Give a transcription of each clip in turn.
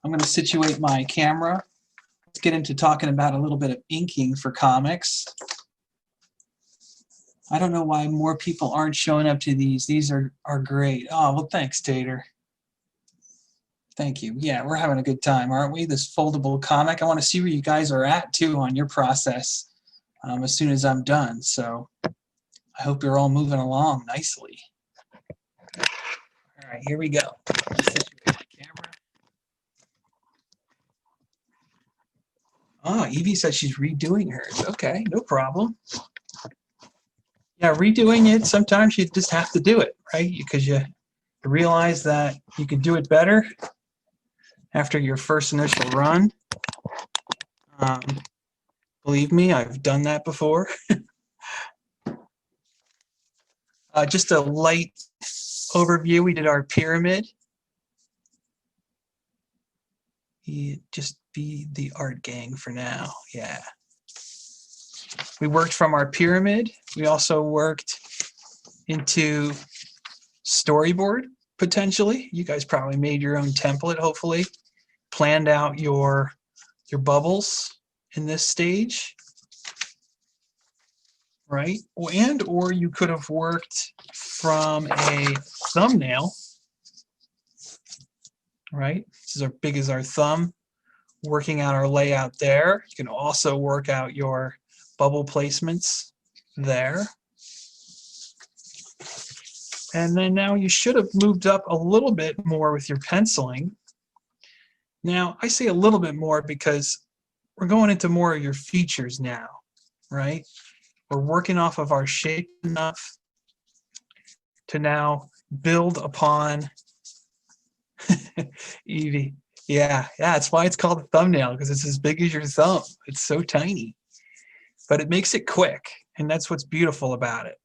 I'm going to situate my camera. Let's get into talking about a little bit of inking for comics. I don't know why more people aren't showing up to these. These are great. Oh, well, thanks, Tater. Thank you. Yeah, we're having a good time, aren't we? This foldable comic. I want to see where you guys are at, too, on your process as soon as I'm done. So I hope you're all moving along nicely. All right, here we go. Let's situate my camera. Oh, Evie says she's redoing hers. Okay, no problem. Yeah, redoing it, sometimes you just have to do it, right? Because you realize that you can do it better after your first initial run. Believe me, I've done that before. Just a light overview. We did our pyramid. Just be the art gang for now. Yeah. We worked from our pyramid. We also worked into storyboard, potentially. You guys probably made your own template, hopefully. Planned out your bubbles in this stage, right? And or you could have worked from a thumbnail, right? This is as big as our thumb, working out our layout there. You can also work out your bubble placements there. And then now you should have moved up a little bit more with your penciling. Now, I say a little bit more because we're going into more of your features now, right? We're working off of our shape enough to now build upon Evie. Yeah, that's why it's called a thumbnail, because it's as big as your thumb. It's so tiny. But it makes it quick, and that's what's beautiful about it,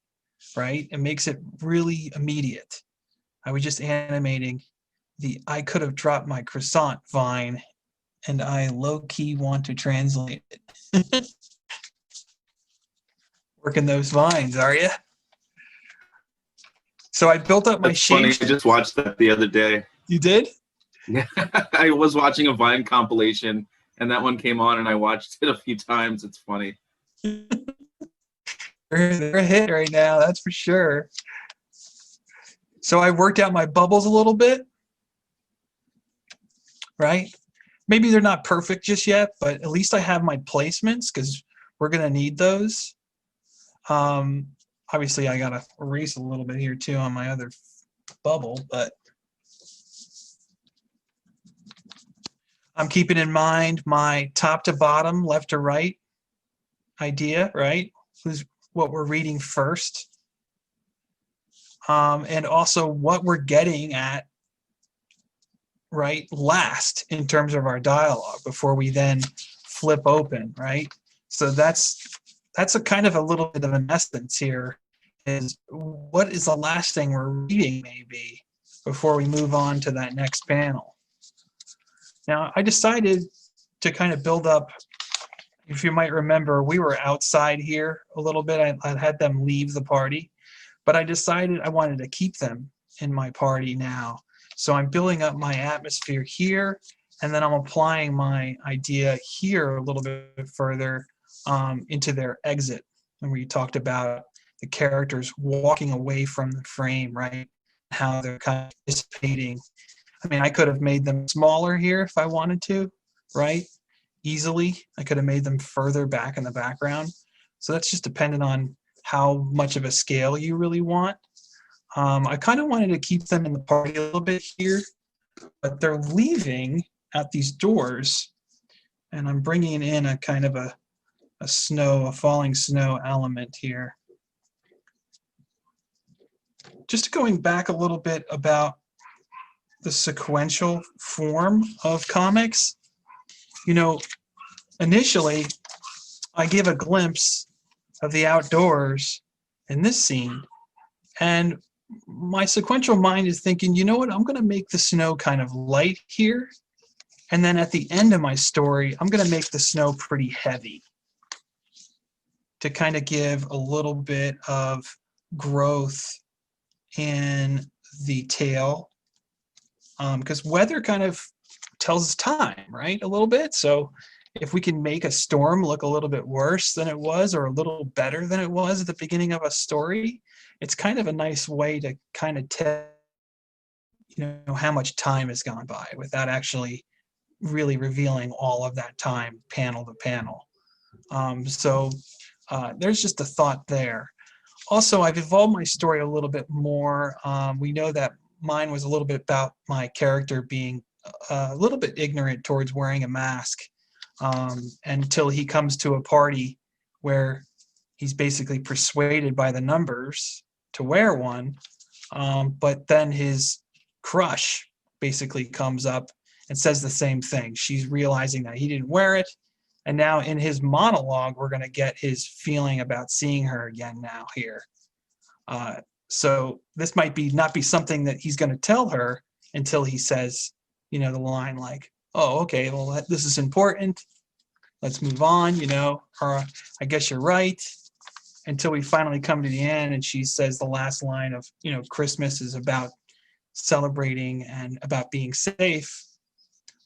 right? It makes it really immediate. I was just animating the I could have dropped my croissant vine, and I low-key want to translate it. Working those vines, are you? So I built up my shape. Funny, I just watched that the other day. You did? Yeah, I was watching a Vine compilation, and that one came on, and I watched it a few times. It's funny. They're a hit right now, that's for sure. So I worked out my bubbles a little bit, right? Maybe they're not perfect just yet, but at least I have my placements because we're going to need those. Obviously, I got to erase a little bit here too on my other bubble, but I'm keeping in mind my top to bottom, left to right idea, right? Who's what we're reading first. And also what we're getting at, right, last in terms of our dialogue before we then flip open, right? So that's a kind of a little bit of an essence here, is what is the last thing we're reading maybe before we move on to that next panel. Now, I decided to kind of build up, if you might remember, we were outside here a little bit. I had them leave the party, but I decided I wanted to keep them in my party now. So I'm building up my atmosphere here, and then I'm applying my idea here a little bit further into their exit. And we talked about the characters walking away from the frame, right? How they're kind of dissipating. I mean, I could have made them smaller here if I wanted to, right? Easily. I could have made them further back in the background. So that's just dependent on how much of a scale you really want. I kind of wanted to keep them in the party a little bit here, but they're leaving at these doors, and I'm bringing in a kind of a falling snow element here. Just going back a little bit about the sequential form of comics, you know, initially I gave a glimpse of the outdoors in this scene, and my sequential mind is thinking, you know what, I'm going to make the snow kind of light here, and then at the end of my story, I'm going to make the snow pretty heavy to kind of give a little bit of growth in the tail, because weather kind of tells us time, right? A little bit. So if we can make a storm look a little bit worse than it was or a little better than it was at the beginning of a story, it's kind of a nice way to kind of tell, how much time has gone by without actually really revealing all of that time panel to panel. So there's just a thought there. Also, I've evolved my story a little bit more. We know that mine was a little bit about my character being a little bit ignorant towards wearing a mask until he comes to a party where he's basically persuaded by the numbers to wear one. But then his crush basically comes up and says the same thing. She's realizing that he didn't wear it. And now in his monologue, we're going to get his feeling about seeing her again now here. So this might be not be something that he's going to tell her until he says, the line like, oh, okay, well, this is important. Let's move on, or I guess you're right. Until we finally come to the end and she says the last line of, Christmas is about celebrating and about being safe.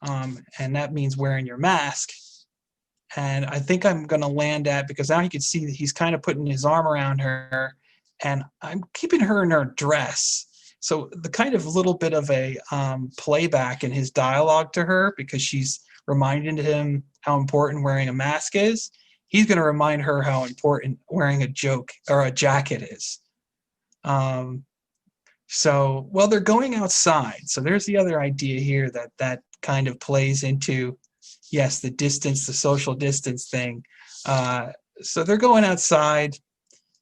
And that means wearing your mask. And I think I'm going to land at, because now you can see that he's kind of putting his arm around her and I'm keeping her in her dress. So the kind of little bit of a playback in his dialogue to her, because she's reminding him how important wearing a mask is. He's going to remind her how important wearing a jacket is. So, well, they're going outside. So there's the other idea here that kind of plays into, yes, the distance, the social distance thing. So they're going outside.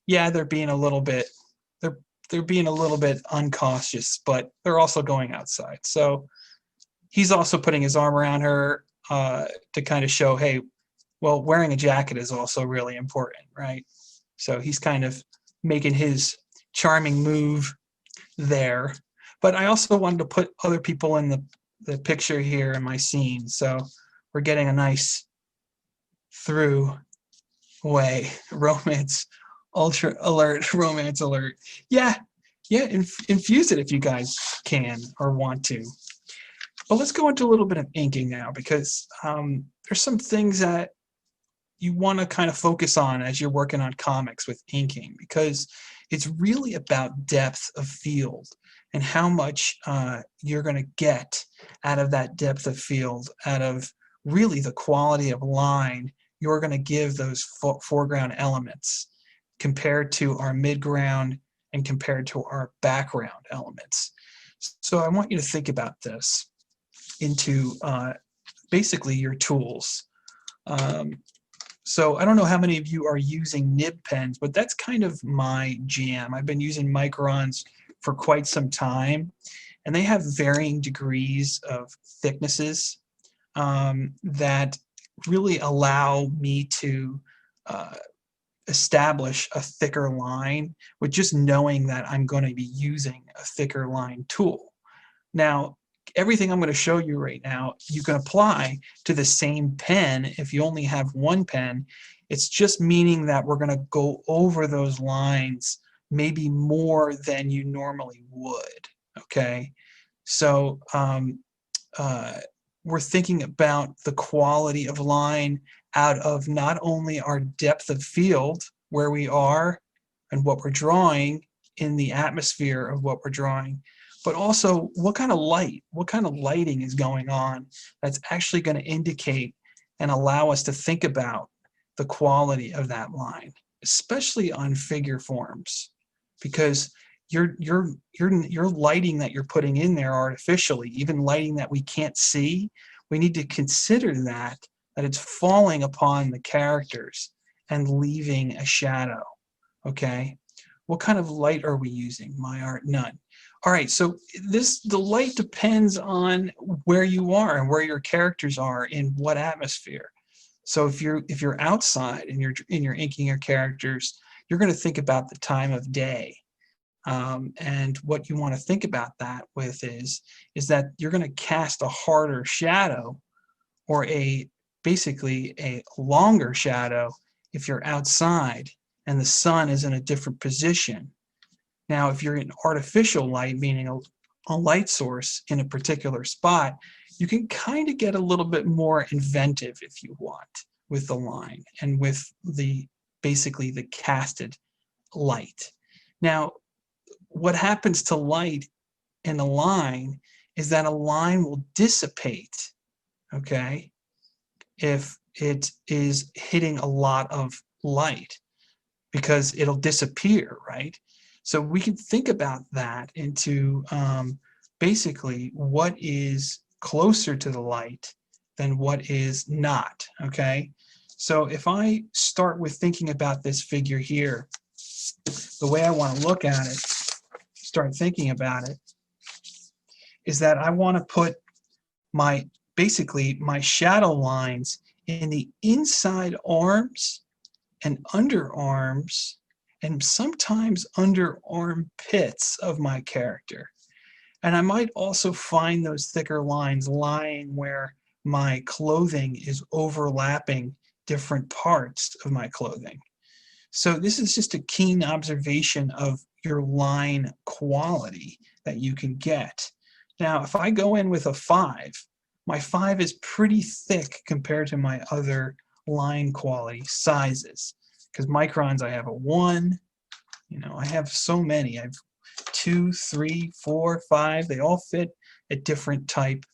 Yeah, they're being a little bit uncautious, but they're also going outside. So he's also putting his arm around her to kind of show, hey, well, wearing a jacket is also really important, right? So he's kind of making his charming move there. But I also wanted to put other people in the picture here in my scene. So we're getting a nice through way romance, ultra alert, romance alert. Yeah, infuse it if you guys can or want to. But let's go into a little bit of inking now, because there's some things that you want to kind of focus on as you're working on comics with inking, because it's really about depth of field and how much you're going to get out of that depth of field, out of really the quality of line you're going to give those foreground elements compared to our midground and compared to our background elements. So I want you to think about this into basically your tools. So I don't know how many of you are using nib pens, but that's kind of my jam. I've been using microns for quite some time, and they have varying degrees of thicknesses that really allow me to establish a thicker line with just knowing that I'm going to be using a thicker line tool. Now, everything I'm going to show you right now, you can apply to the same pen if you only have one pen. It's just meaning that we're going to go over those lines maybe more than you normally would, okay? So we're thinking about the quality of line out of not only our depth of field, where we are and what we're drawing in the atmosphere of what we're drawing, but also what kind of lighting is going on that's actually going to indicate and allow us to think about the quality of that line, especially on figure forms, because your lighting that you're putting in there artificially, even lighting that we can't see, we need to consider that it's falling upon the characters and leaving a shadow. Okay, what kind of light are we using? My art, none. All right, so the light depends on where you are and where your characters are in what atmosphere. So if you're outside and you're inking your characters, you're going to think about the time of day. And what you want to think about that with is that you're going to cast a harder shadow, or basically a longer shadow, if you're outside and the sun is in a different position. Now, if you're in artificial light, meaning a light source in a particular spot, you can kind of get a little bit more inventive if you want with the line and with the basically the casted light. Now, what happens to light in a line is that a line will dissipate, okay, if it is hitting a lot of light, because it'll disappear, right? So we can think about that into basically what is closer to the light than what is not, okay? So if I start with thinking about this figure here, the way I want to look at it, start thinking about it, is that I want to put my, basically my shadow lines in the inside arms and underarms and sometimes under armpits of my character. And I might also find those thicker lines lying where my clothing is overlapping different parts of my clothing. So this is just a keen observation of your line quality that you can get. Now, if I go in with a 5, my 5 is pretty thick compared to my other line quality sizes. Because microns, I have a 1, you know, I have so many. I have 2, 3, 4, 5. They all fit a different type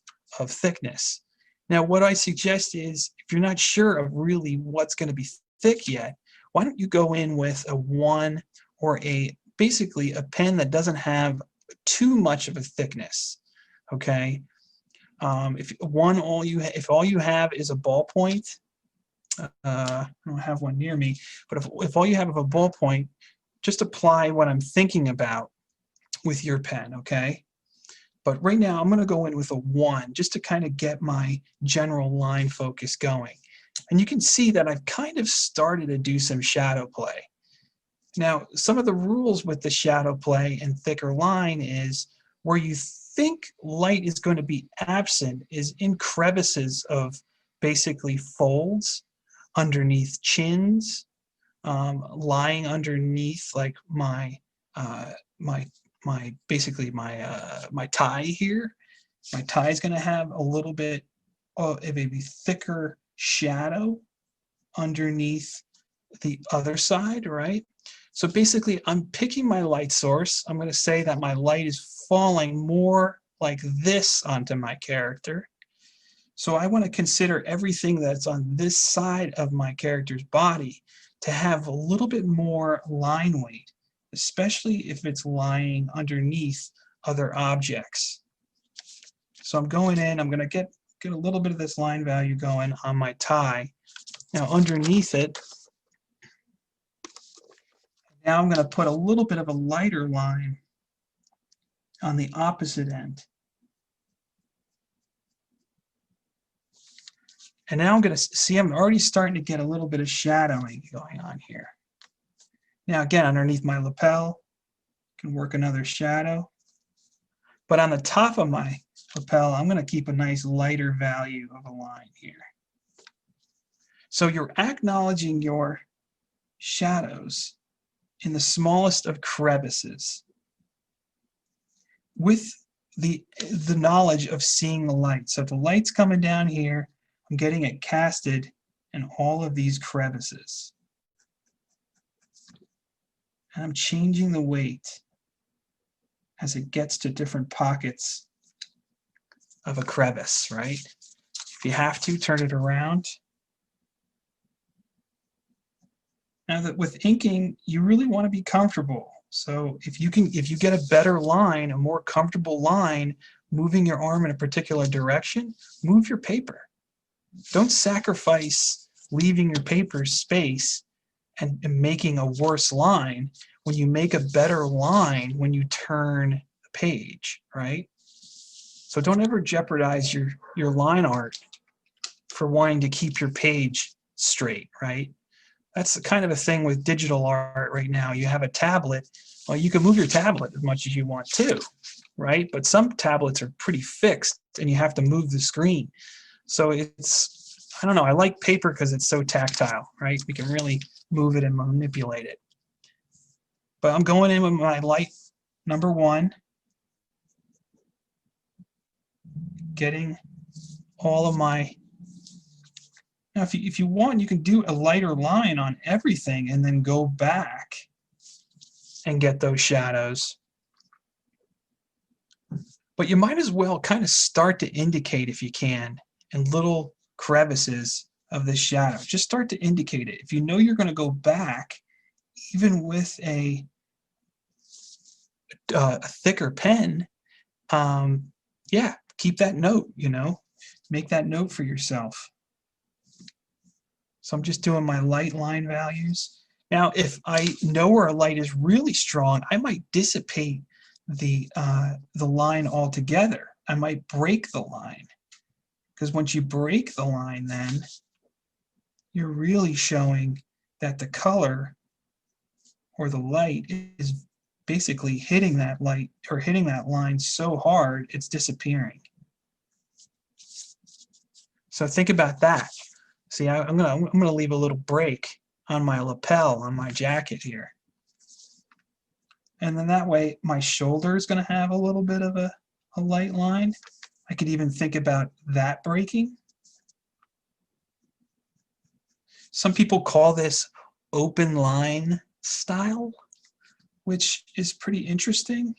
of thickness. Now, what I suggest is, if you're not sure of really what's going to be thick yet, why don't you go in with a 1 or basically a pen that doesn't have too much of a thickness, okay? If all you have is a ballpoint, I don't have one near me, but if all you have is a ballpoint, just apply what I'm thinking about with your pen, okay? But right now I'm going to go in with a 1 just to kind of get my general line focus going. And you can see that I've kind of started to do some shadow play. Now, some of the rules with the shadow play and thicker line is where you think light is going to be absent is in crevices of basically folds underneath chins, lying underneath like my basically my tie here. My tie is going to have a little bit of a thicker shadow underneath the other side, right? So basically, I'm picking my light source. I'm going to say that my light is falling more like this onto my character. So I want to consider everything that's on this side of my character's body to have a little bit more line weight, especially if it's lying underneath other objects. So I'm going in, I'm going to get a little bit of this line value going on my tie. Now underneath it, now I'm going to put a little bit of a lighter line on the opposite end. And now I'm going to see, I'm already starting to get a little bit of shadowing going on here. Now again, underneath my lapel, I can work another shadow. But on the top of my lapel, I'm going to keep a nice lighter value of a line here. So you're acknowledging your shadows in the smallest of crevices with the knowledge of seeing the light. So if the light's coming down here, I'm getting it casted in all of these crevices. And I'm changing the weight as it gets to different pockets of a crevice, right? If you have to, turn it around. Now that with inking, you really want to be comfortable. So if you get a better line, a more comfortable line, moving your arm in a particular direction, move your paper. Don't sacrifice leaving your paper space and making a worse line when you make a better line when you turn the page, right? So don't ever jeopardize your line art for wanting to keep your page straight, right? That's the kind of a thing with digital art right now. You have a tablet, well, you can move your tablet as much as you want to, right? But some tablets are pretty fixed and you have to move the screen. So it's, I don't know, I like paper because it's so tactile, right? We can really move it and manipulate it. But I'm going in with my light number 1, getting all of my, now if you want, you can do a lighter line on everything and then go back and get those shadows. But you might as well kind of start to indicate, if you can, in little crevices of this shadow. Just start to indicate it. If you know you're going to go back, even with a thicker pen, yeah, keep that note, you know, make that note for yourself. So I'm just doing my light line values. Now, if I know where a light is really strong, I might dissipate the line altogether. I might break the line, because once you break the line, then you're really showing that the color or the light is basically hitting that light or hitting that line so hard it's disappearing. So think about that. See, I'm gonna leave a little break on my lapel on my jacket here, and then that way my shoulder is going to have a little bit of a light line. I could even think about that breaking. Some people call this open line style, which is pretty interesting.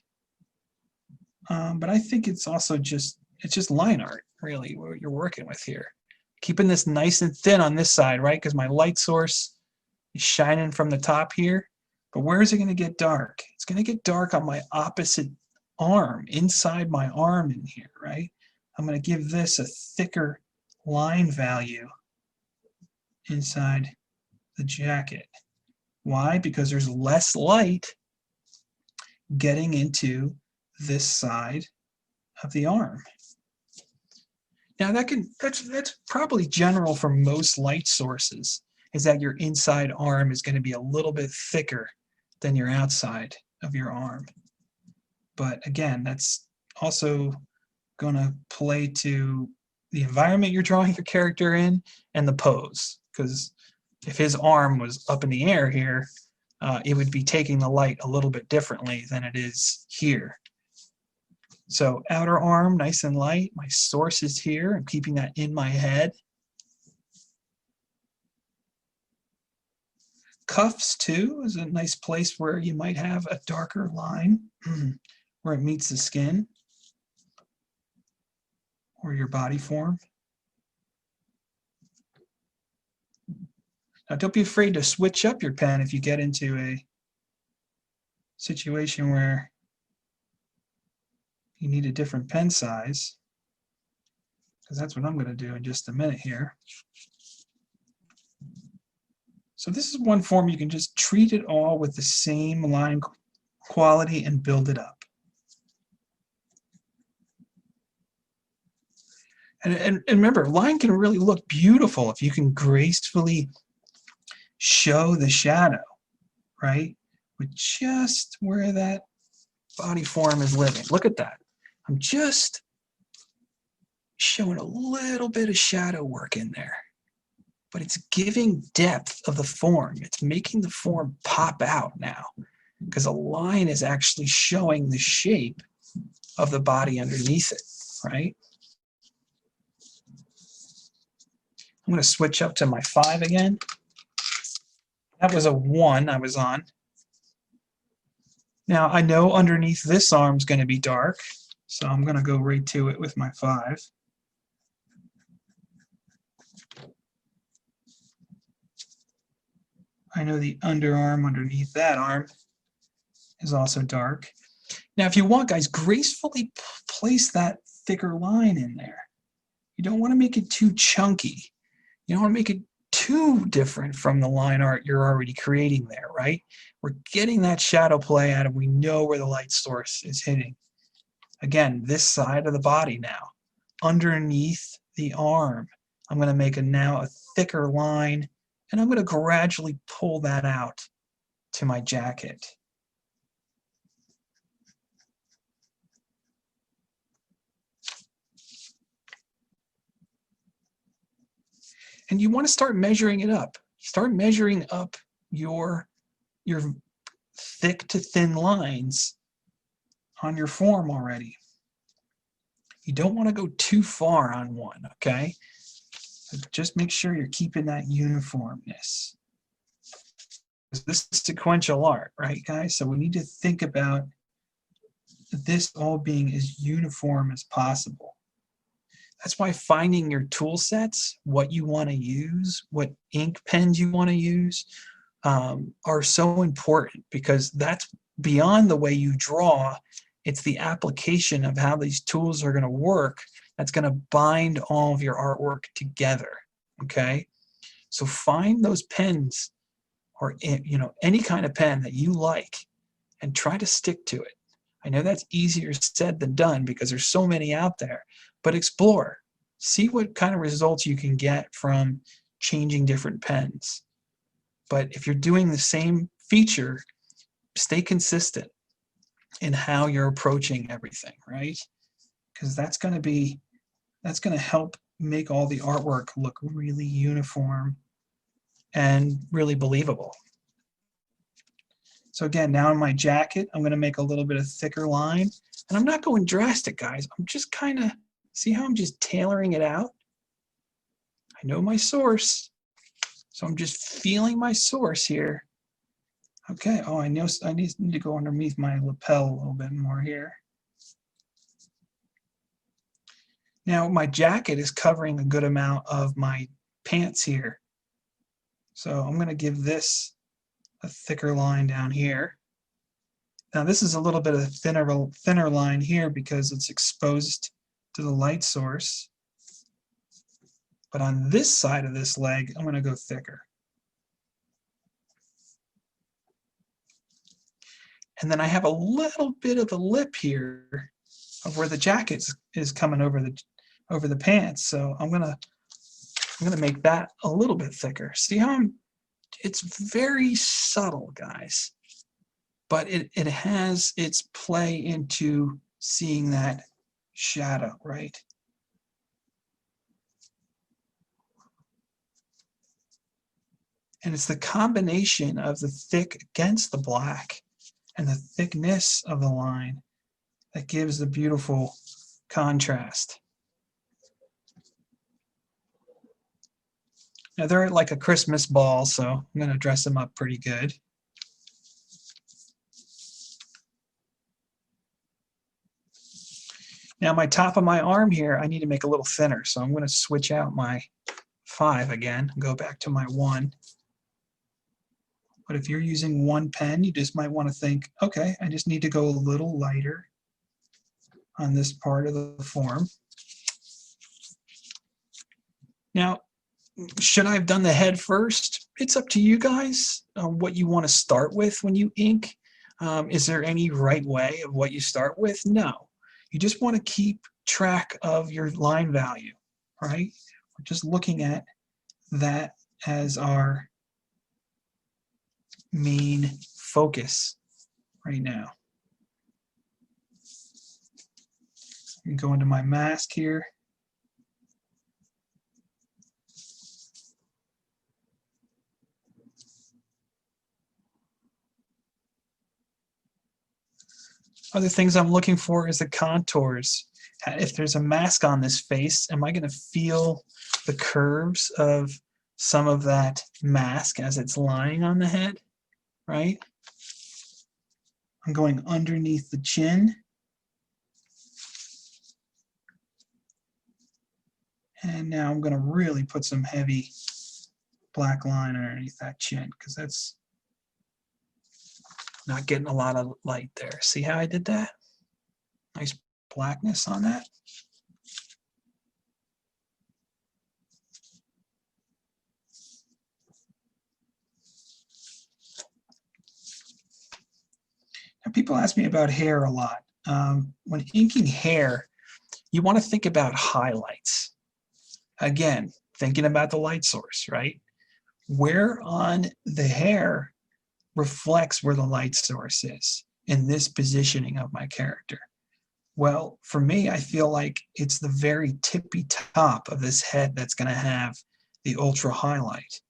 But I think it's also just line art, really, what you're working with here. Keeping this nice and thin on this side, right? Because my light source is shining from the top here. But where is it going to get dark? It's going to get dark on my opposite arm, inside my arm in here, right? I'm going to give this a thicker line value inside the jacket. Why? Because there's less light getting into this side of the arm. Now that's probably general for most light sources, is that your inside arm is going to be a little bit thicker than your outside of your arm. But again, that's also going to play to the environment you're drawing your character in and the pose. Because if his arm was up in the air here, it would be taking the light a little bit differently than it is here. So outer arm, nice and light. My source is here. I'm keeping that in my head. Cuffs, too, is a nice place where you might have a darker line where it meets the skin or your body form. Now, don't be afraid to switch up your pen if you get into a situation where you need a different pen size, because that's what I'm going to do in just a minute here. So this is one form you can just treat it all with the same line quality and build it up. And remember, line can really look beautiful if you can gracefully show the shadow, right? With just where that body form is living. Look at that. I'm just showing a little bit of shadow work in there, but it's giving depth of the form. It's making the form pop out now, because a line is actually showing the shape of the body underneath it, right? I'm going to switch up to my 5 again. That was a 1 I was on. Now I know underneath this arm is going to be dark, so I'm going to go right to it with my 5. I know the underarm underneath that arm is also dark. Now if you want, guys, gracefully place that thicker line in there. You don't want to make it too chunky. You don't want to make it too different from the line art you're already creating there, right? We're getting that shadow play out, and we know where the light source is hitting. Again, this side of the body now, underneath the arm, I'm going to make now a thicker line, and I'm going to gradually pull that out to my jacket. And you want to start measuring it up. Start measuring up your thick to thin lines on your form already. You don't want to go too far on one, okay? But just make sure you're keeping that uniformness. This is sequential art, right, guys? So we need to think about this all being as uniform as possible. That's why finding your tool sets, what you want to use, what ink pens you want to use, are so important, because that's beyond the way you draw. It's the application of how these tools are going to work that's going to bind all of your artwork together. Okay, so find those pens, or any kind of pen that you like, and try to stick to it. I know that's easier said than done because there's so many out there, but explore. See what kind of results you can get from changing different pens. But if you're doing the same feature, stay consistent in how you're approaching everything, right? Because that's going to help make all the artwork look really uniform and really believable. So again, now in my jacket, I'm going to make a little bit of thicker line. And I'm not going drastic, guys. I'm just kind of, see how I'm just tailoring it out? I know my source, so I'm just feeling my source here. Okay, oh, I know I need to go underneath my lapel a little bit more here. Now my jacket is covering a good amount of my pants here. So I'm going to give this a thicker line down here. Now this is a little bit of a thinner line here because it's exposed to the light source. But on this side of this leg, I'm going to go thicker. And then I have a little bit of the lip here of where the jacket is coming over the pants. So I'm gonna make that a little bit thicker. See how it's very subtle, guys, but it has its play into seeing that shadow, right? And it's the combination of the thick against the black and the thickness of the line that gives the beautiful contrast. Now they're at like a Christmas ball, so I'm going to dress them up pretty good. Now my top of my arm here, I need to make a little thinner, so I'm going to switch out my 5 again, go back to my 1. But if you're using one pen, you just might want to think, okay, I just need to go a little lighter on this part of the form. Now, should I have done the head first? It's up to you guys what you want to start with when you ink. Is there any right way of what you start with? No. You just want to keep track of your line value, right? We're just looking at that as our main focus right now. I can go into my mask here. Other things I'm looking for is the contours. If there's a mask on this face, am I going to feel the curves of some of that mask as it's lying on the head, right? I'm going underneath the chin. And now I'm going to really put some heavy black line underneath that chin because that's not getting a lot of light there. See how I did that? Nice blackness on that. Now, people ask me about hair a lot. When inking hair, you want to think about highlights. Again, thinking about the light source, right? Where on the hair reflects where the light source is in this positioning of my character? Well, for me, I feel like it's the very tippy top of this head that's going to have the ultra highlight.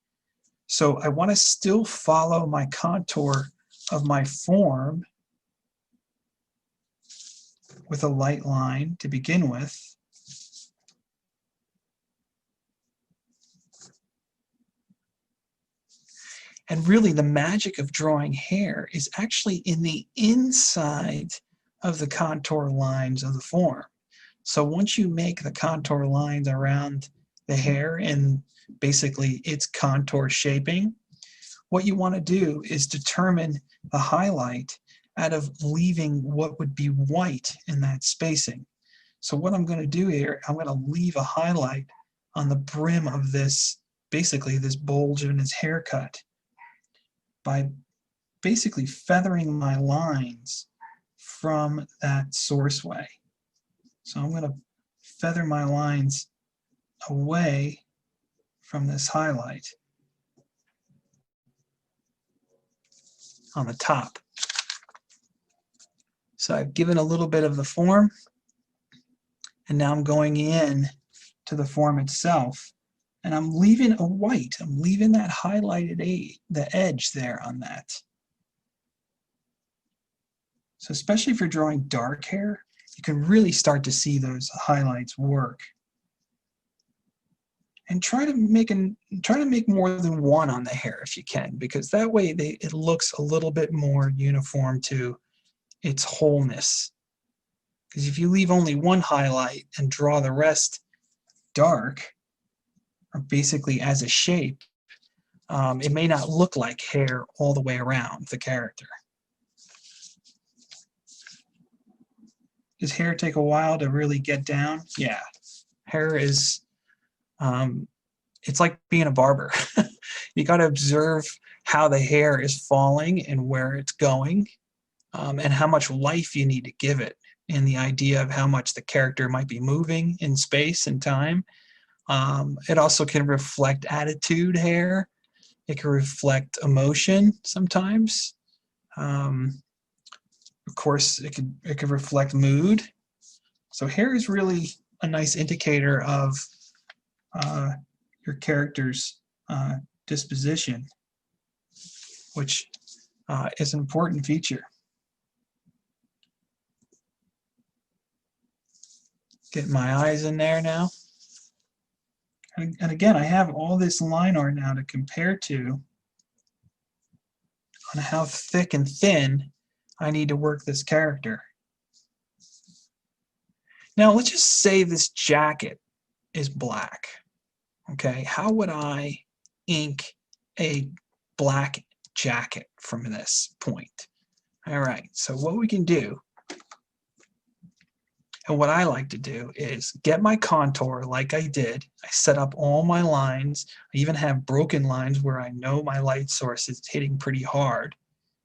So I want to still follow my contour of my form with a light line to begin with. And really the magic of drawing hair is actually in the inside of the contour lines of the form. So once you make the contour lines around the hair and basically its contour shaping, what you want to do is determine the highlight out of leaving what would be white in that spacing. So what I'm going to do here, I'm going to leave a highlight on the brim of this, basically this bulge in his haircut, by basically feathering my lines from that source way. So I'm going to feather my lines away from this highlight on the top. So I've given a little bit of the form, and now I'm going in to the form itself, and I'm leaving a white. I'm leaving that highlighted the edge there on that. So especially if you're drawing dark hair, you can really start to see those highlights work. And try to make more than one on the hair if you can, because that way it looks a little bit more uniform to its wholeness. Because if you leave only one highlight and draw the rest dark, or basically as a shape, it may not look like hair all the way around the character. Does hair take a while to really get down? Yeah, hair is, it's like being a barber. You got to observe how the hair is falling and where it's going, and how much life you need to give it, and the idea of how much the character might be moving in space and time. It also can reflect attitude, hair. It can reflect emotion sometimes. Of course, it could reflect mood. So hair is really a nice indicator of your character's disposition, which is an important feature. Get my eyes in there now. And again, I have all this line art now to compare to on how thick and thin I need to work this character. Now let's just say this jacket is black. Okay, how would I ink a black jacket from this point? All right, so what we can do, and what I like to do, is get my contour like I did. I set up all my lines. I even have broken lines where I know my light source is hitting pretty hard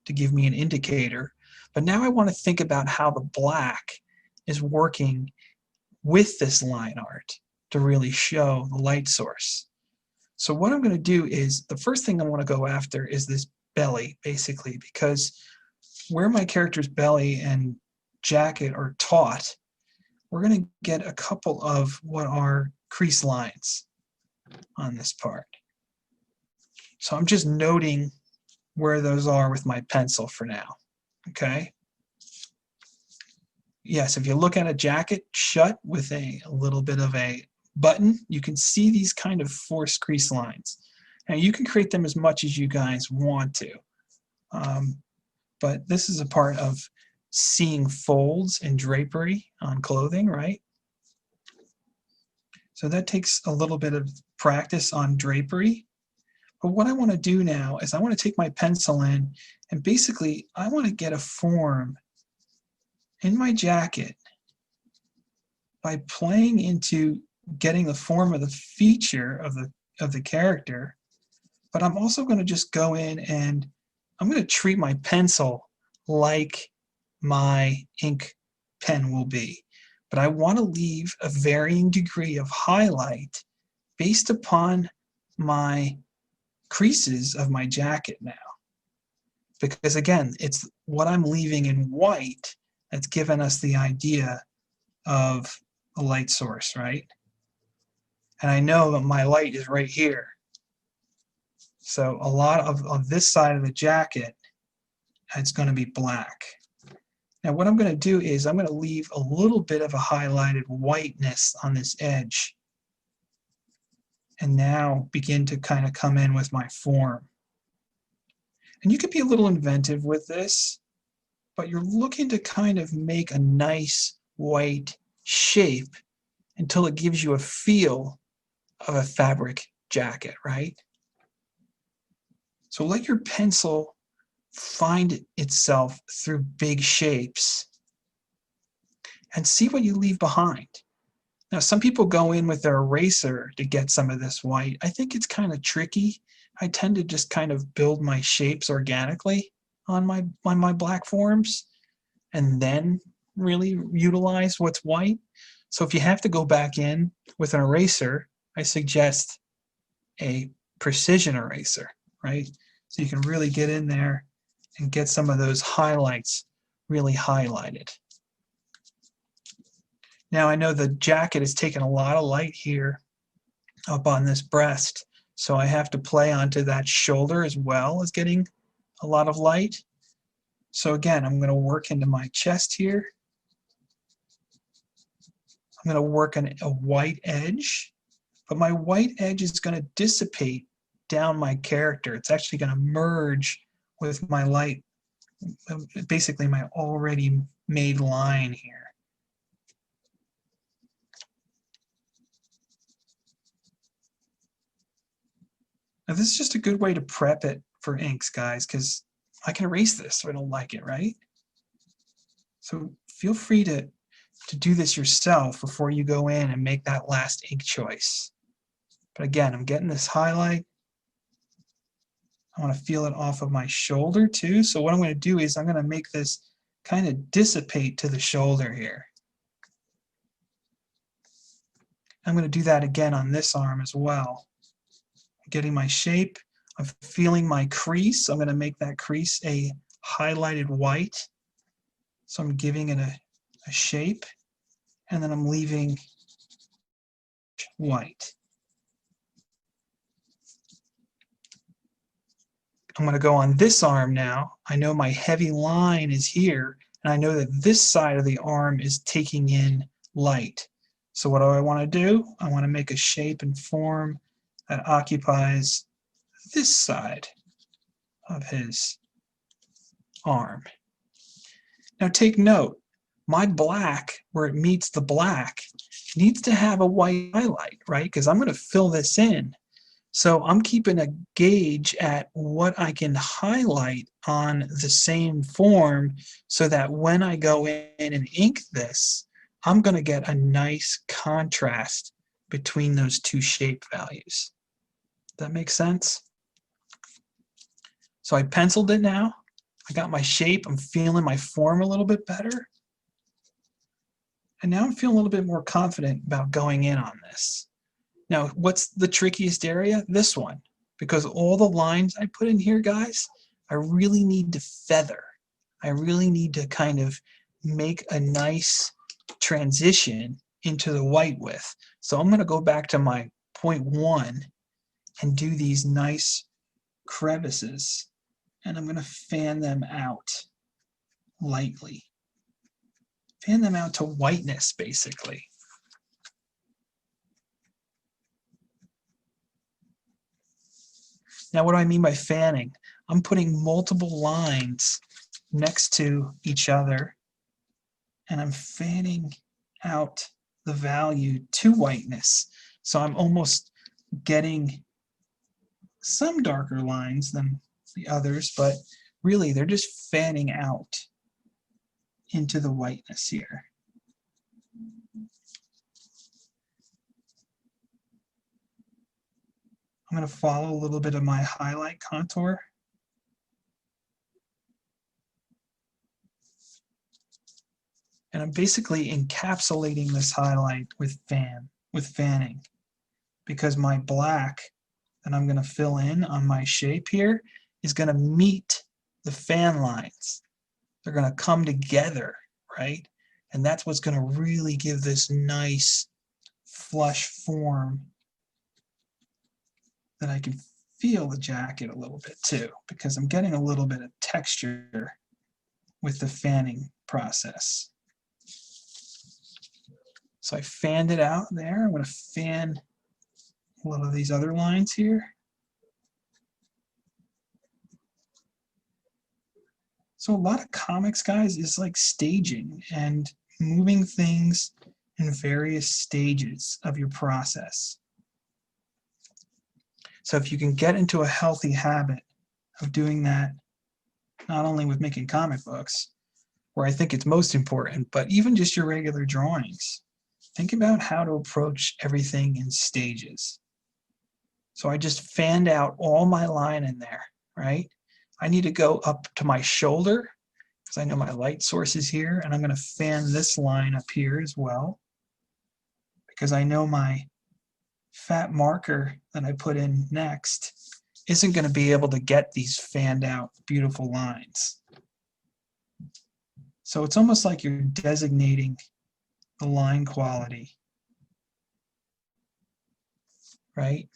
to give me an indicator. But now I want to think about how the black is working with this line art to really show the light source. So what I'm going to do is, the first thing I want to go after is this belly, basically, because where my character's belly and jacket are taut, we're going to get a couple of what are crease lines on this part. So I'm just noting where those are with my pencil for now. Okay. Yes, if you look at a jacket shut with a little bit of a button, you can see these kind of forced crease lines. Now you can create them as much as you guys want to, but this is a part of seeing folds and drapery on clothing, right? So that takes a little bit of practice on drapery. But what I want to do now is I want to take my pencil in, and basically I want to get a form in my jacket by playing into getting the form of the feature of the character. But I'm also going to just go in and I'm going to treat my pencil like my ink pen will be. But I want to leave a varying degree of highlight based upon my creases of my jacket now. Because again, it's what I'm leaving in white that's given us the idea of a light source, right? And I know that my light is right here. So a lot of this side of the jacket, it's going to be black. Now what I'm going to do is I'm going to leave a little bit of a highlighted whiteness on this edge. And now begin to kind of come in with my form. And you could be a little inventive with this, but you're looking to kind of make a nice white shape until it gives you a feel of a fabric jacket, right? So let your pencil find itself through big shapes and see what you leave behind. Now, some people go in with their eraser to get some of this white. I think it's kind of tricky. I tend to just kind of build my shapes organically on my black forms and then really utilize what's white. So if you have to go back in with an eraser, I suggest a precision eraser, right? So you can really get in there and get some of those highlights really highlighted. Now I know the jacket is taking a lot of light here up on this breast, so I have to play onto that shoulder as well as getting a lot of light. So again, I'm going to work into my chest here. I'm going to work on a white edge, but my white edge is going to dissipate down my character. It's actually going to merge with my light, basically my already made line here. Now this is just a good way to prep it for inks, guys, because I can erase this if I don't like it, right? So feel free to do this yourself before you go in and make that last ink choice. But again, I'm getting this highlight. I want to feel it off of my shoulder too. So what I'm going to do is I'm going to make this kind of dissipate to the shoulder here. I'm going to do that again on this arm as well. Getting my shape, I'm feeling my crease. I'm going to make that crease a highlighted white. So I'm giving it a shape, and then I'm leaving white. I'm going to go on this arm now. I know my heavy line is here, and I know that this side of the arm is taking in light. So what do I want to do? I want to make a shape and form that occupies this side of his arm. Now take note, my black, where it meets the black, needs to have a white highlight, right? Because I'm going to fill this in. So I'm keeping a gauge at what I can highlight on the same form so that when I go in and ink this, I'm going to get a nice contrast between those two shape values. That makes sense? So I penciled it now. I got my shape. I'm feeling my form a little bit better. And now I'm feeling a little bit more confident about going in on this. Now, what's the trickiest area? This one. Because all the lines I put in here, guys, I really need to feather. I really need to kind of make a nice transition into the white width. So I'm going to go back to my 0.1 and do these nice crevices. And I'm going to fan them out lightly. Fan them out to whiteness, basically. Now, what do I mean by fanning? I'm putting multiple lines next to each other, and I'm fanning out the value to whiteness. So I'm almost getting some darker lines than the others, but really they're just fanning out into the whiteness here. I'm going to follow a little bit of my highlight contour. And I'm basically encapsulating this highlight with fanning, because my black that I'm going to fill in on my shape here is going to meet the fan lines. They're going to come together, right? And that's what's going to really give this nice flush form that I can feel the jacket a little bit too, because I'm getting a little bit of texture with the fanning process. So I fanned it out there. I'm going to fan a lot of these other lines here. So a lot of comics, guys, is like staging and moving things in various stages of your process. So if you can get into a healthy habit of doing that, not only with making comic books, where I think it's most important, but even just your regular drawings, think about how to approach everything in stages. So I just fanned out all my line in there, right? I need to go up to my shoulder because I know my light source is here, and I'm going to fan this line up here as well because I know my fat marker that I put in next isn't going to be able to get these fanned out beautiful lines. So it's almost like you're designating the line quality, right?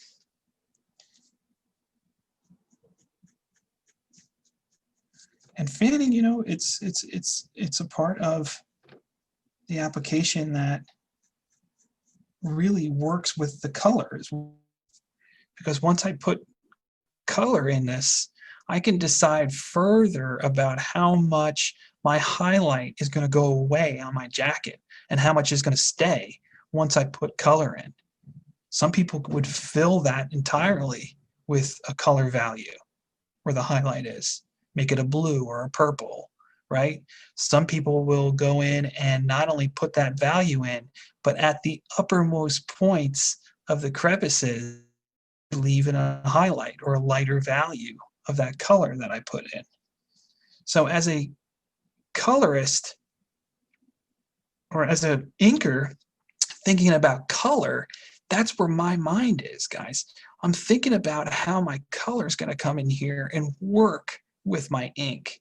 And fanning, you know, it's a part of the application that really works with the colors, because once I put color in this, I can decide further about how much my highlight is going to go away on my jacket and how much is going to stay once I put color in. Some people would fill that entirely with a color value where the highlight is, make it a blue or a purple, right? Some people will go in and not only put that value in, but at the uppermost points of the crevices, leave in a highlight or a lighter value of that color that I put in. So as a colorist or as an inker thinking about color, that's where my mind is, guys. I'm thinking about how my color is going to come in here and work with my ink.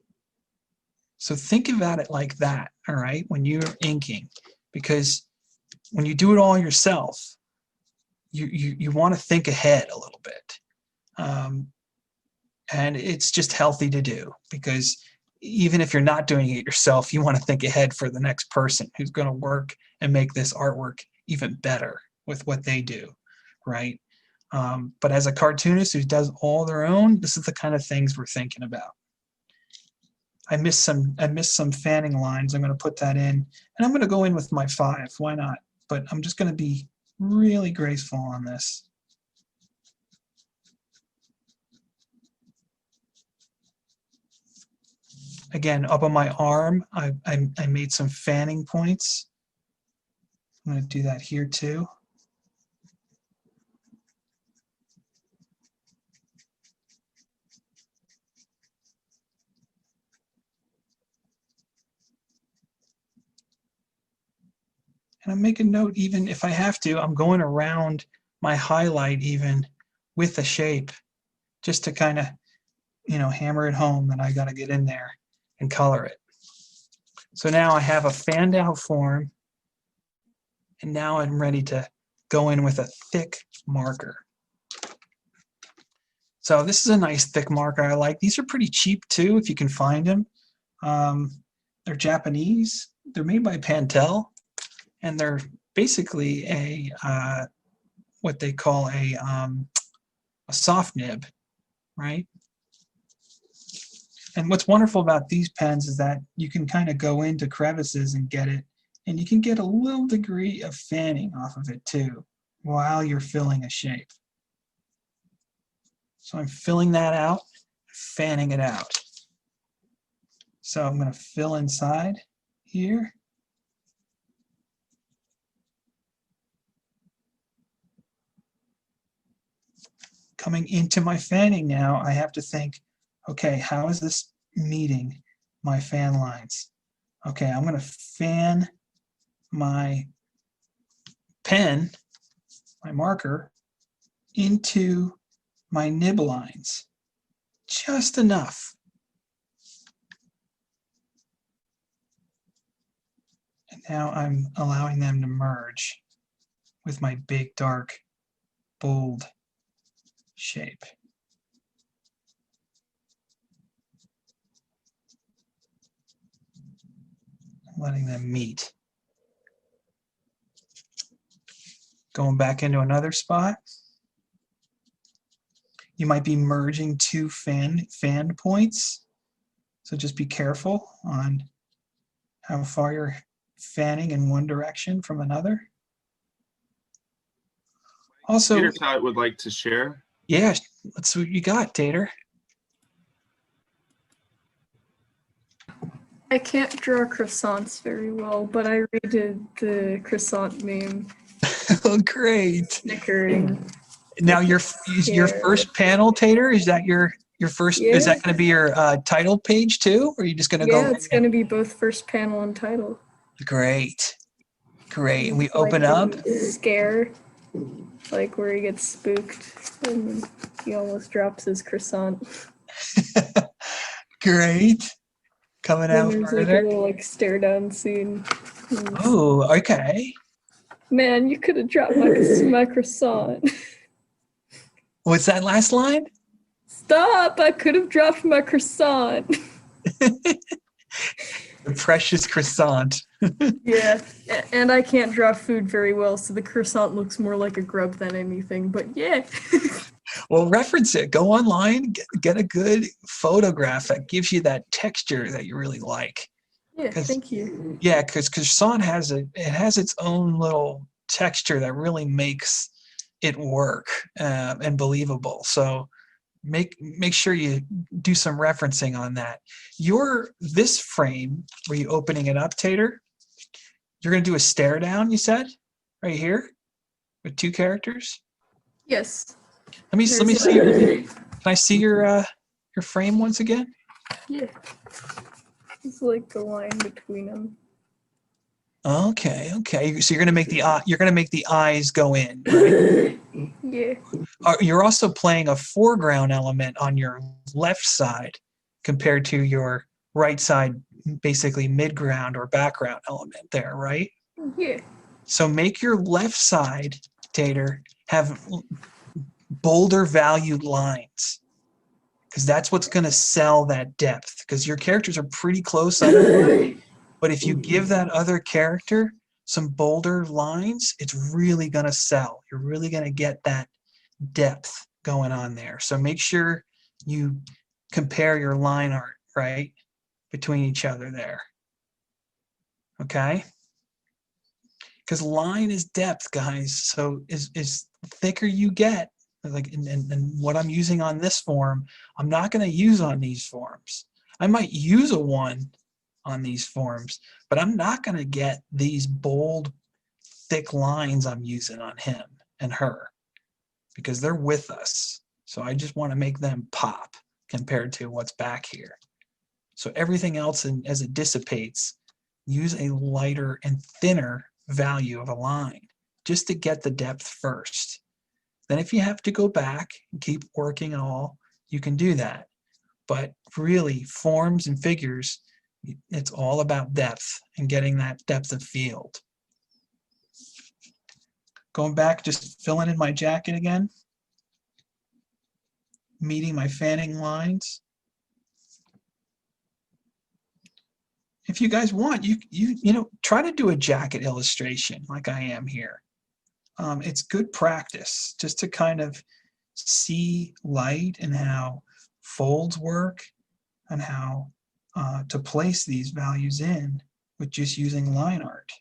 So think about it like that, all right, when you're inking, because when you do it all yourself, you want to think ahead a little bit. And it's just healthy to do, because even if you're not doing it yourself, you want to think ahead for the next person who's going to work and make this artwork even better with what they do, right? But as a cartoonist who does all their own, this is the kind of things we're thinking about. I missed some fanning lines. I'm going to put that in, and I'm going to go in with my 5. Why not? But I'm just going to be really graceful on this. Again, up on my arm, I made some fanning points. I'm going to do that here too. And I'm making note, even if I have to, I'm going around my highlight even with the shape, just to kind of, you know, hammer it home that I got to get in there and color it. So now I have a fanned out form, and now I'm ready to go in with a thick marker. So this is a nice thick marker I like. These are pretty cheap too, if you can find them. They're Japanese. They're made by Pentel, and they're basically a what they call a soft nib, right? And what's wonderful about these pens is that you can kind of go into crevices and get it, and you can get a little degree of fanning off of it too while you're filling a shape. So I'm filling that out, fanning it out. So I'm going to fill inside here. Coming into my fanning now, I have to think, okay, how is this meeting my fan lines? Okay, I'm going to fan my pen, my marker, into my nib lines, just enough. And now I'm allowing them to merge with my big, dark, bold shape. letting them meet. Going back into another spot. You might be merging two fan points. So just be careful on how far you're fanning in one direction from another. Also, Tater Tot would like to share. yeah, let's see what you got, Tater. I can't draw croissants very well, but I redid the croissant meme. Oh, great. Snickering. Now your first panel, Tater, is that your first? Yeah. Is that going to be your title page too, or are you just going to go? Yeah, it's going to be both first panel and title. Great, great. And we Like open up. Scare, like where he gets spooked and he almost drops his croissant. Great. Coming Then out there's further. like a little like stare down scene. Oh, okay. Man, you could have dropped my croissant. What's that last line? Stop! I could have dropped my croissant. The precious croissant. Yeah, and I can't draw food very well, so the croissant looks more like a grub than anything, but yeah. Well, reference it. Go online, get a good photograph that gives you that texture that you really like. Yeah, thank you. Yeah, because croissant has its own little texture that really makes it work and believable. So make sure you do some referencing on that. This frame where you opening it up, Tater, you're gonna do a stare down, you said, right here, with two characters. Yes. Let me see. Can I see your frame once again? Yeah. It's like the line between them. Okay. So you're gonna make the eyes go in, right? Yeah. You're also playing a foreground element on your left side compared to your right side, basically midground or background element there, right? Yeah. So make your left side, Tater, have bolder valued lines, because that's what's going to sell that depth, because your characters are pretty close otherwise. But if you give that other character some bolder lines, it's really going to sell. You're really going to get that depth going on there. So make sure you compare your line art, right, between each other there. Okay? Because line is depth, guys. So is thicker you get, like, and what I'm using on this form, I'm not going to use on these forms. I might use a 1 on these forms, but I'm not going to get these bold, thick lines I'm using on him and her, because they're with us. So I just want to make them pop compared to what's back here. So everything else, as it dissipates, use a lighter and thinner value of a line just to get the depth first. Then if you have to go back and keep working all, you can do that. But really, forms and figures, it's all about depth and getting that depth of field. Going back, just filling in my jacket again. Meeting my fanning lines. If you guys want, you know, try to do a jacket illustration like I am here. It's good practice just to kind of see light and how folds work and how to place these values in with just using line art.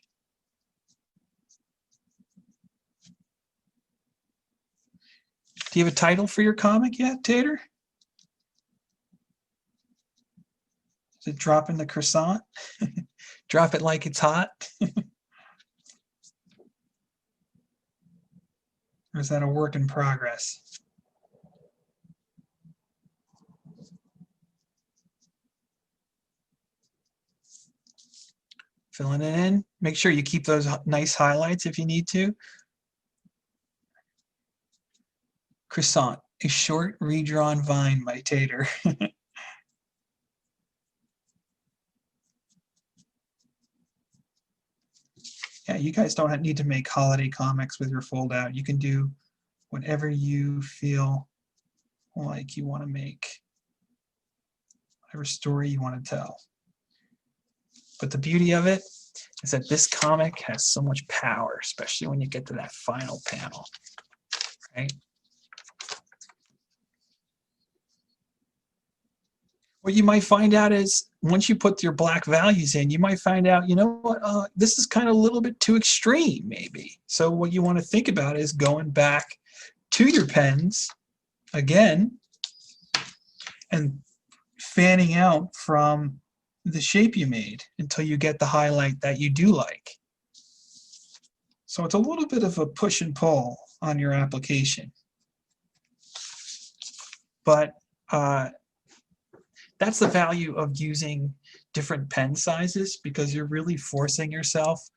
Do you have a title for your comic yet, Tater? Is it dropping the croissant? Drop it like it's hot? Or is that a work in progress? Filling it in. Make sure you keep those nice highlights if you need to. Croissant, a short redrawn vine by Tater. Yeah, you guys don't need to make holiday comics with your fold out. You can do whatever you feel like you want to make, whatever story you want to tell. But the beauty of it is that this comic has so much power, especially when you get to that final panel, right? What you might find out is once you put your black values in, you might find out, you know what, this is kind of a little bit too extreme, maybe. So what you want to think about is going back to your pens again and fanning out from the shape you made until you get the highlight that you do like. So it's a little bit of a push and pull on your application. But that's the value of using different pen sizes, because you're really forcing yourself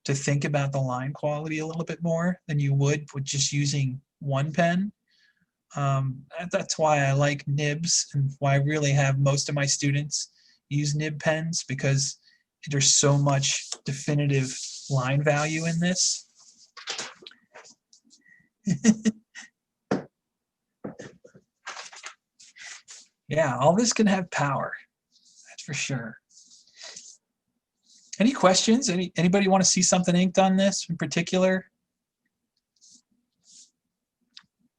to think about the line quality a little bit more than you would with just using one pen. That's why I like nibs, and why I really have most of my students use nib pens, because there's so much definitive line value in this. Yeah, all this can have power, that's for sure. Any questions? Anybody want to see something inked on this in particular?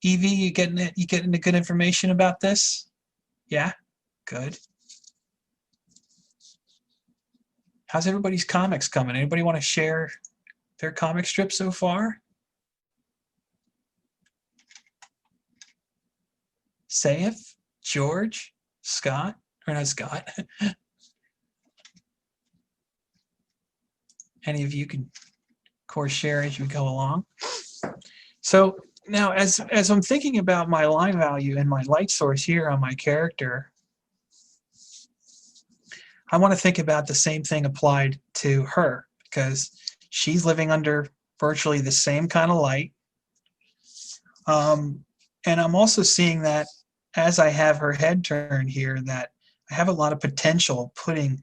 Evie, you getting it? You getting the good information about this? Yeah, good. How's everybody's comics coming? Anybody want to share their comic strip so far? Saif, George, Scott, or not Scott. Any of you can, of course, share as we go along. So now, as I'm thinking about my line value and my light source here on my character, I want to think about the same thing applied to her, because she's living under virtually the same kind of light. And I'm also seeing that as I have her head turned here, that I have a lot of potential putting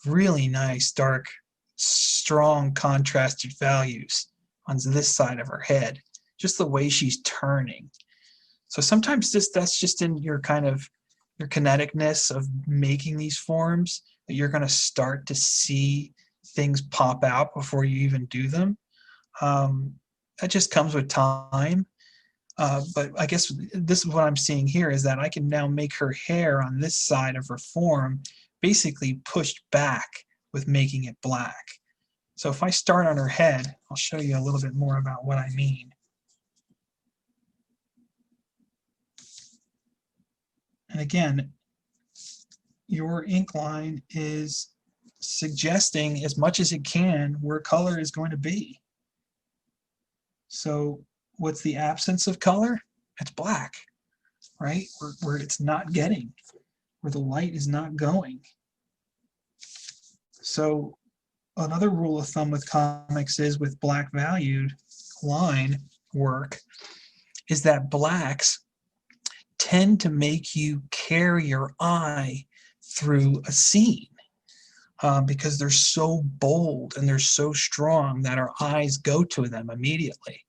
really nice, dark, strong contrasted values on this side of her head, just the way she's turning. So sometimes that's just in your kind of your kineticness of making these forms that you're going to start to see things pop out before you even do them. That just comes with time. But I guess this is what I'm seeing here, is that I can now make her hair on this side of her form basically pushed back with making it black. So if I start on her head, I'll show you a little bit more about what I mean. And again, your ink line is suggesting as much as it can where color is going to be. So what's the absence of color? It's black, right? Where it's not getting, where the light is not going. So another rule of thumb with comics is, with black valued line work, is that blacks tend to make you carry your eye through a scene, because they're so bold and they're so strong that our eyes go to them immediately.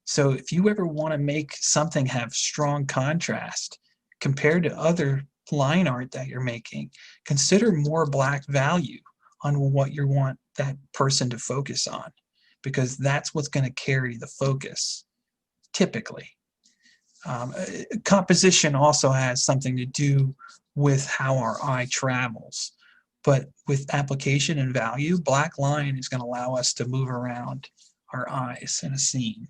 So if you ever want to make something have strong contrast compared to other line art that you're making, consider more black value on what you want that person to focus on, because that's what's going to carry the focus typically. Composition also has something to do with how our eye travels, but with application and value, black line is going to allow us to move around our eyes in a scene.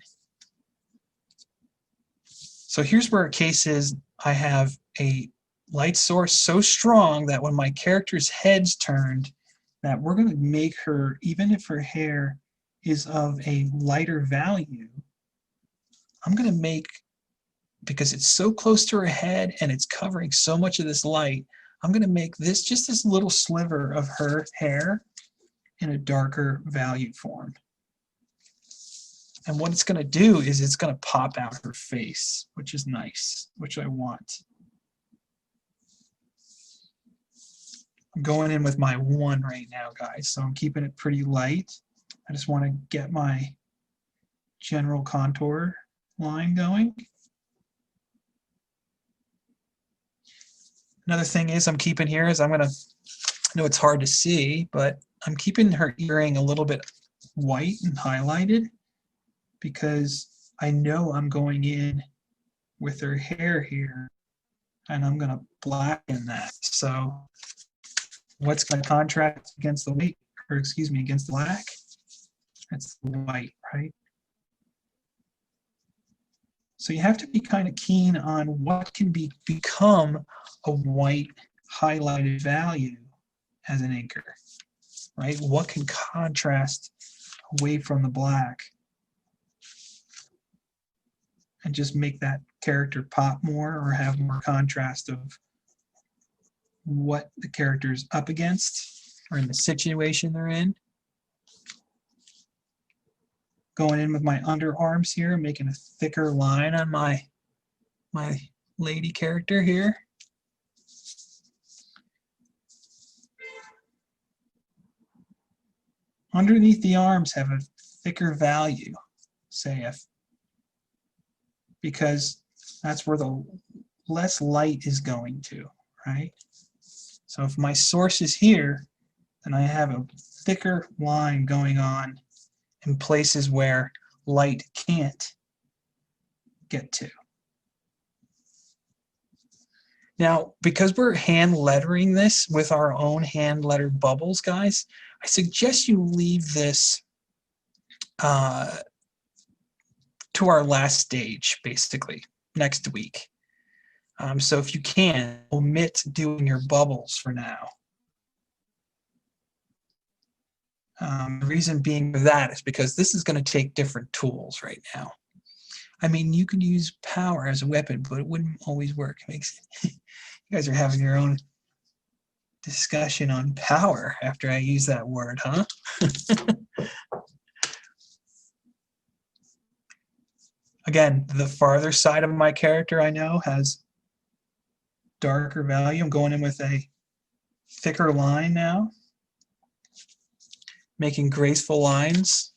So here's where a case is, I have a light source so strong that when my character's head's turned, that we're going to make her, even if her hair is of a lighter value, I'm going to make, because it's so close to her head and it's covering so much of this light, I'm going to make this, just this little sliver of her hair, in a darker valued form. And what it's going to do is it's going to pop out her face, which is nice, which I want. I'm going in with my 1 right now, guys, so I'm keeping it pretty light. I just want to get my general contour line going. Another thing is I'm keeping here is I'm going to, I know it's hard to see, but I'm keeping her earring a little bit white and highlighted because I know I'm going in with her hair here and I'm going to blacken that. So what's going to contrast against the white, or excuse me, against the black? That's the white, right? So you have to be kind of keen on what can become a white highlighted value as an inker, right? What can contrast away from the black and just make that character pop more or have more contrast of what the character is up against or in the situation they're in. Going in with my underarms here, making a thicker line on my lady character here. Underneath the arms have a thicker value, say, because that's where the less light is going to, right? So if my source is here, then I have a thicker line going on in places where light can't get to. Now, because we're hand lettering this with our own hand lettered bubbles, guys, I suggest you leave this to our last stage, basically, next week. So if you can, omit doing your bubbles for now. The reason being for that is because this is going to take different tools right now. I mean, you could use power as a weapon, but it wouldn't always work. It makes you guys are having your own discussion on power after I use that word, huh? Again, the farther side of my character I know has darker value. I'm going in with a thicker line now, making graceful lines.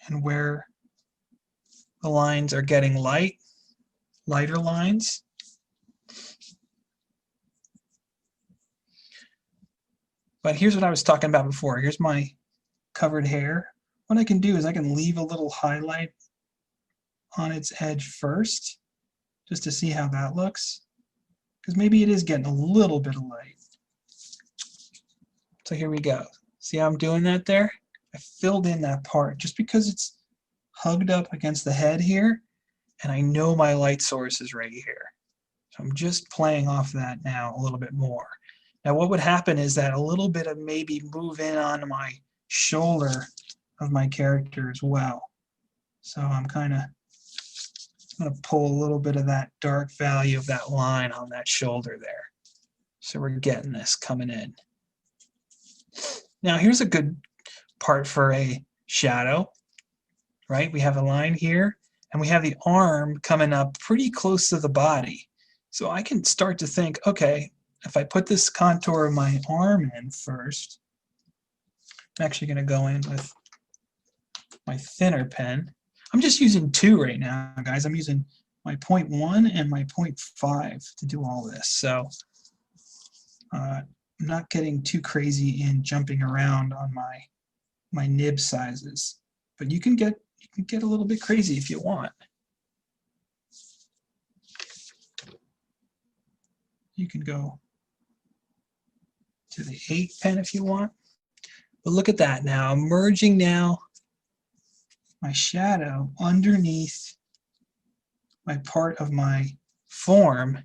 And where the lines are getting lighter lines. But here's what I was talking about before. Here's my covered hair. What I can do is I can leave a little highlight on its edge first, just to see how that looks. Because maybe it is getting a little bit of light. So here we go. See how I'm doing that there? I filled in that part just because it's hugged up against the head here, and I know my light source is right here. So I'm just playing off that now a little bit more. Now what would happen is that a little bit of maybe move in on my shoulder of my character as well. So I'm kind of going to pull a little bit of that dark value of that line on that shoulder there. So we're getting this coming in. Now here's a good part for a shadow, right? We have a line here, and we have the arm coming up pretty close to the body. So I can start to think, okay, if I put this contour of my arm in first, I'm actually going to go in with my thinner pen. I'm just using 2 right now, guys. I'm using my 0.1 and my 0.5 to do all this. So I'm not getting too crazy in jumping around on my nib sizes, but you can get a little bit crazy if you want. You can go to the 8 pen if you want. But look at that now. I'm merging now my shadow underneath my part of my form,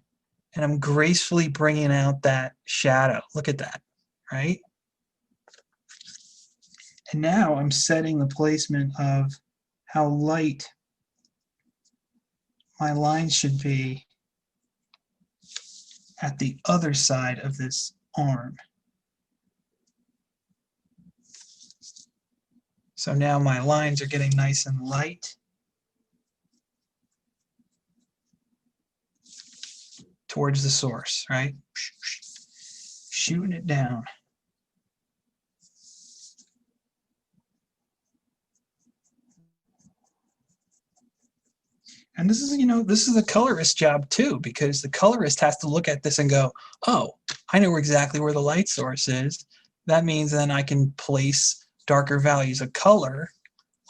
and I'm gracefully bringing out that shadow. Look at that, right? And now I'm setting the placement of how light my lines should be at the other side of this arm. So now my lines are getting nice and light towards the source, right? Shooting it down. And this is, this is the colorist job too, because the colorist has to look at this and go, oh, I know exactly where the light source is. That means then I can place darker values of color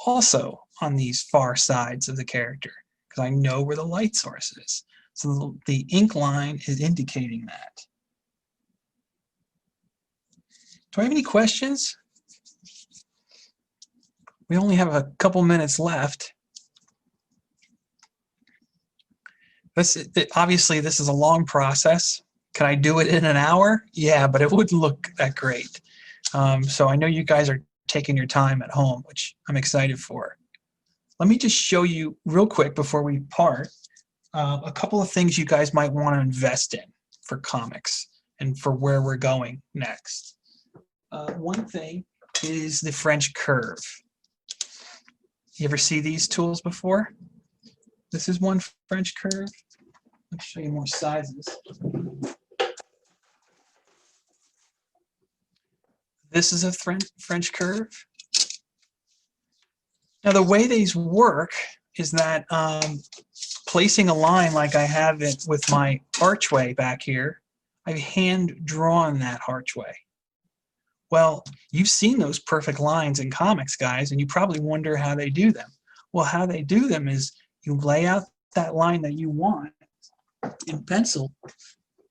also on these far sides of the character because I know where the light source is. So the ink line is indicating that. Do I have any questions? We only have a couple minutes left. Obviously, this is a long process. Can I do it in an hour? Yeah, but it wouldn't look that great. So I know you guys are taking your time at home, which I'm excited for. Let me just show you real quick before we part a couple of things you guys might want to invest in for comics and for where we're going next. One thing is the French curve. You ever see these tools before? This is one French curve. Let me show you more sizes. This is a French curve. Now the way these work is that placing a line like I have it with my archway back here, I've hand drawn that archway. Well, you've seen those perfect lines in comics, guys, and you probably wonder how they do them. Well, how they do them is you lay out that line that you want in pencil,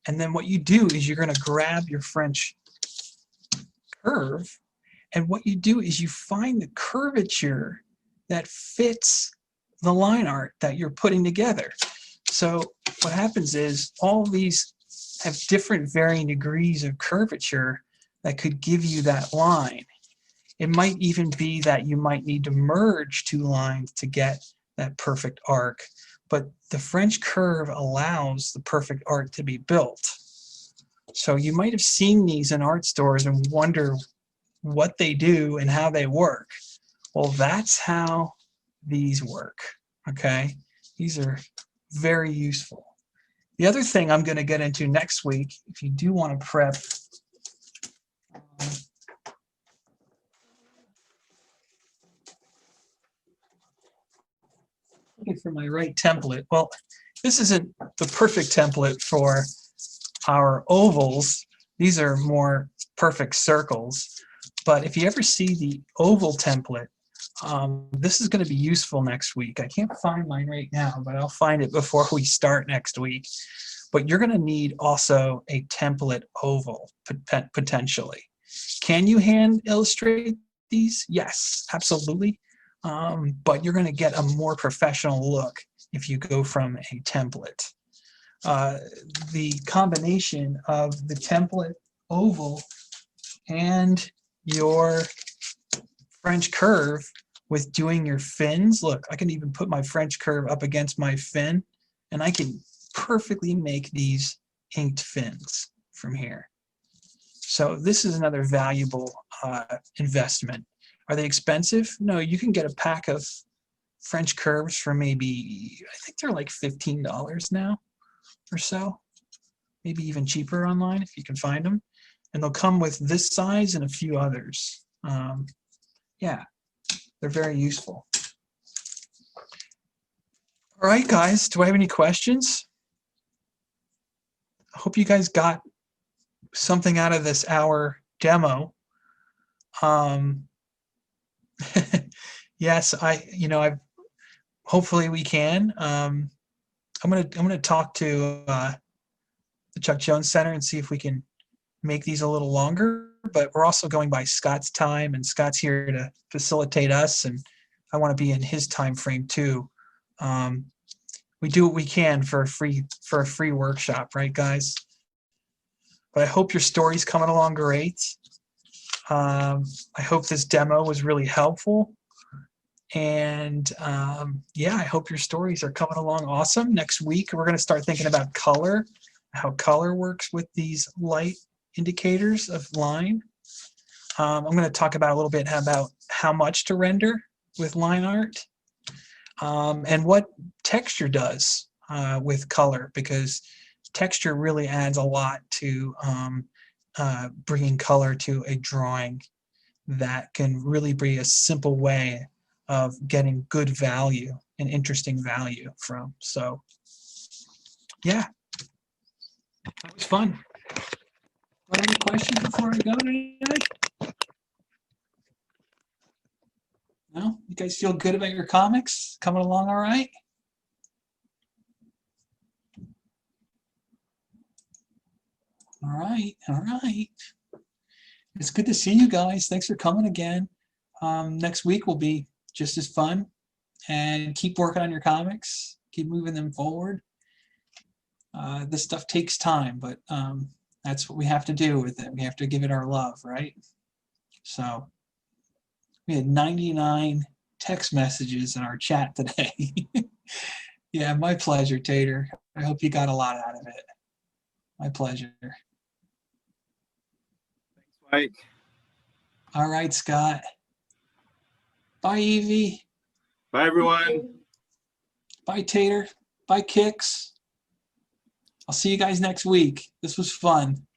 and then what you do is you're going to grab your French curve, and what you do is you find the curvature that fits the line art that you're putting together. So what happens is all these have different varying degrees of curvature that could give you that line. It might even be that you might need to merge two lines to get that perfect arc, but the French curve allows the perfect arc to be built. So you might have seen these in art stores and wonder what they do and how they work. Well, that's how these work, okay? These are very useful. The other thing I'm going to get into next week, if you do want to prep, looking for my right template. Well, this isn't the perfect template for our ovals. These are more perfect circles. But if you ever see the oval template, this is going to be useful next week. I can't find mine right now, but I'll find it before we start next week. But you're going to need also a template oval, potentially. Can you hand illustrate these? Yes, absolutely. But you're going to get a more professional look if you go from a template. The combination of the template oval and your French curve with doing your fins. Look, I can even put my French curve up against my fin, and I can perfectly make these inked fins from here. So this is another valuable investment. Are they expensive? No, you can get a pack of French curves for maybe, I think they're like $15 now or so. Maybe even cheaper online if you can find them. And they'll come with this size and a few others. Yeah, they're very useful. All right, guys, do I have any questions? I hope you guys got something out of this hour demo. Yes, I've hopefully we can. I'm gonna talk to the Chuck Jones Center and see if we can make these a little longer, but we're also going by Scott's time, and Scott's here to facilitate us, and I want to be in his time frame too. We do what we can for a free workshop, right, guys? But I hope your story's coming along great. I hope this demo was really helpful, and yeah, I hope your stories are coming along awesome. Next week we're going to start thinking about color, how color works with these light indicators of line. I'm going to talk about a little bit about how much to render with line art, and what texture does with color, because texture really adds a lot to bringing color to a drawing that can really be a simple way of getting good value an interesting value from. So yeah, that was fun. Any questions before I go today? No? You guys feel good about your comics? Coming along all right? All right, all right. It's good to see you guys. Thanks for coming again. Next week will be just as fun. And keep working on your comics. Keep moving them forward. This stuff takes time, but that's what we have to do with it. We have to give it our love, right? So we had 99 text messages in our chat today. Yeah, my pleasure, Tater. I hope you got a lot out of it. My pleasure. Mike. All right, Scott. Bye, Evie. Bye, everyone. Bye, Tater. Bye, Kix. I'll see you guys next week. This was fun.